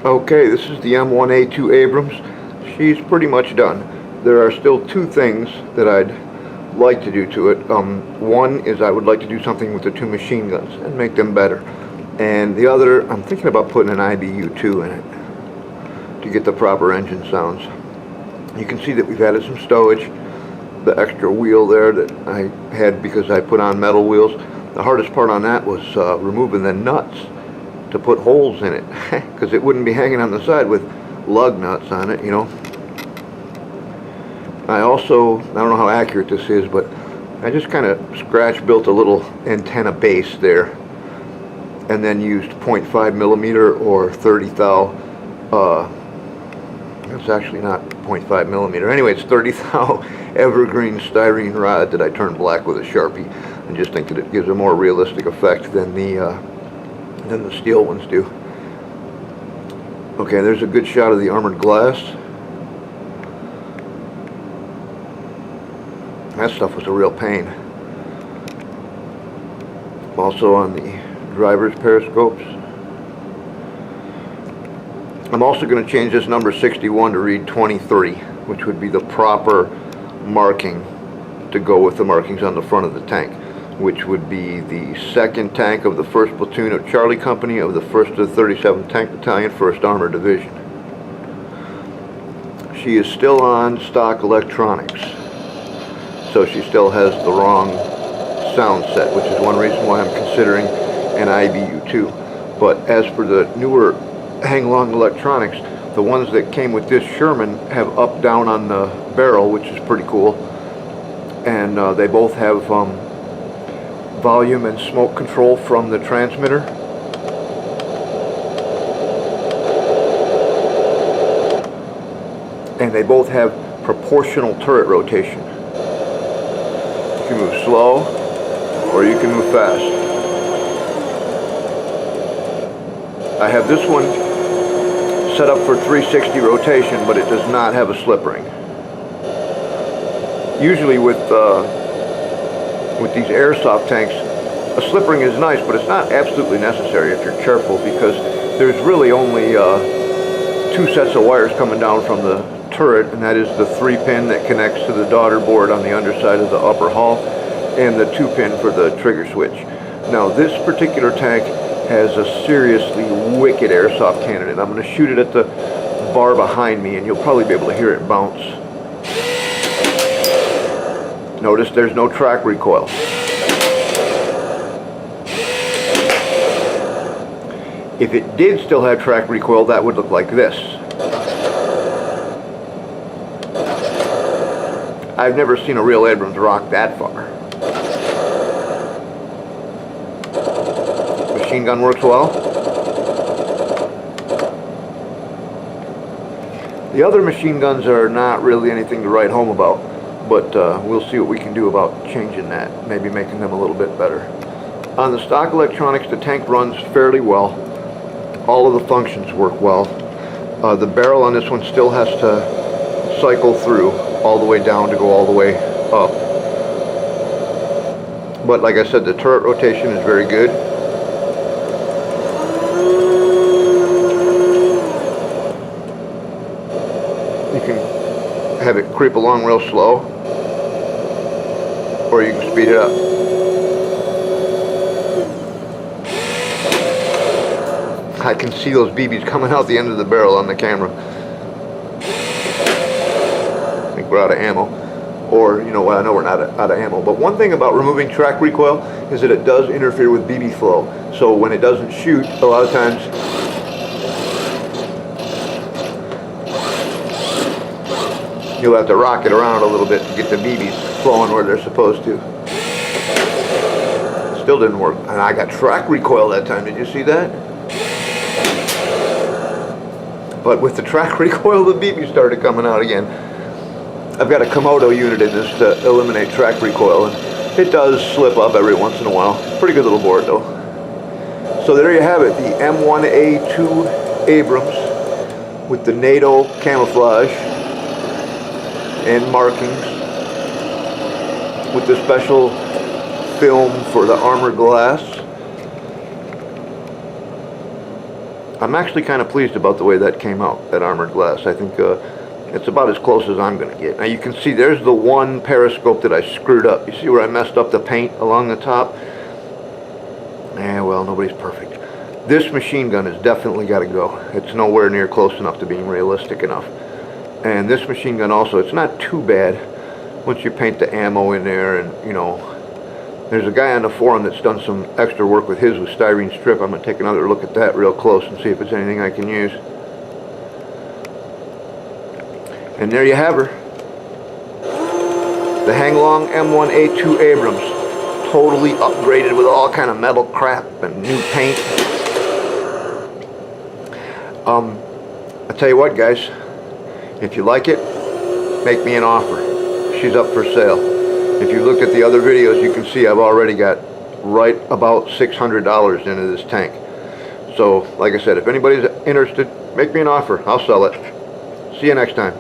Okay, this is the M1A2 Abrams. She's pretty much done. There are still two things that I'd like to do to it. One is I would like to do something with the two machine guns and make them better. And the other, I'm thinking about putting an IBU2 in it to get the proper engine sounds. You can see that we've added some stowage. The extra wheel there that I had because I put on metal wheels. The hardest part on that was removing the nuts to put holes in it, because it wouldn't be hanging on the side with lug nuts on it, you know. I don't know how accurate this is, but I just kind of scratch built a little antenna base there, and then used 0.5 millimeter or 30 thou. It's actually not 0.5 millimeter. Anyway, it's 30 thou evergreen styrene rod that I turned black with a Sharpie. I just think that it gives a more realistic effect than the steel ones do. Okay, there's a good shot of the armored glass. That stuff was a real pain. Also on the driver's periscopes. I'm also going to change this number 61 to read 23, which would be the proper marking to go with the markings on the front of the tank, which would be the 2nd tank of the 1st Platoon of Charlie Company of the 1st to the 37th Tank Battalion, 1st Armored Division. She is still on stock electronics, so she still has the wrong sound set, which is one reason why I'm considering an IBU2. But as for the newer hang-along electronics, the ones that came with this Sherman have up-down on the barrel, which is pretty cool, and they both have volume and smoke control from the transmitter. And they both have proportional turret rotation. You can move slow or you can move fast. I have this one set up for 360 rotation, but it does not have a slip ring. Usually with these airsoft tanks, a slip ring is nice, but it's not absolutely necessary if you're careful, because there's really only 2 sets of wires coming down from the turret, and that is the 3-pin that connects to the daughter board on the underside of the upper hull, and the 2-pin for the trigger switch. Now, this particular tank has a seriously wicked airsoft cannon. I'm going to shoot it at the bar behind me, and you'll probably be able to hear it bounce. Notice there's no track recoil. If it did still have track recoil, that would look like this. I've never seen a real Abrams rock that far. Machine gun works well. The other machine guns are not really anything to write home about, but we'll see what we can do about changing that, maybe making them a little bit better. On the stock electronics, the tank runs fairly well. All of the functions work well. The barrel on this one still has to cycle through all the way down to go all the way up. But like I said, the turret rotation is very good. You can have it creep along real slow, or you can speed it up. I can see those BBs coming out the end of the barrel on the camera. I think we're out of ammo. Or, you know what, I know we're not out of ammo. But one thing about removing track recoil is that it does interfere with BB flow. So when it doesn't shoot, a lot of times you'll have to rock it around a little bit to get the BBs flowing where they're supposed to. Still didn't work. And I got track recoil that time. Did you see that? But with the track recoil, the BB started coming out again. I've got a Komodo unit in this to eliminate track recoil, and it does slip up every once in a while. Pretty good little board though. So there you have it, the M1A2 Abrams with the NATO camouflage and markings, with the special film for the armor glass. I'm actually kind of pleased about the way that came out, that armored glass. I think it's about as close as I'm going to get. Now you can see there's the one periscope that I screwed up. You see where I messed up the paint along the top? Well, nobody's perfect. This machine gun has definitely got to go. It's nowhere near close enough to being realistic enough. And this machine gun also, it's not too bad once you paint the ammo in there, and you know, there's a guy on the forum that's done some extra work with his with styrene strip. I'm going to take another look at that real close and see if it's anything I can use. And there you have her. The Hanglong M1A2 Abrams. Totally upgraded with all kind of metal crap and new paint. I tell you what, guys. If you like it, make me an offer. She's up for sale. If you look at the other videos, you can see I've already got right about $600 into this tank. So, like I said, if anybody's interested, make me an offer. I'll sell it. See you next time.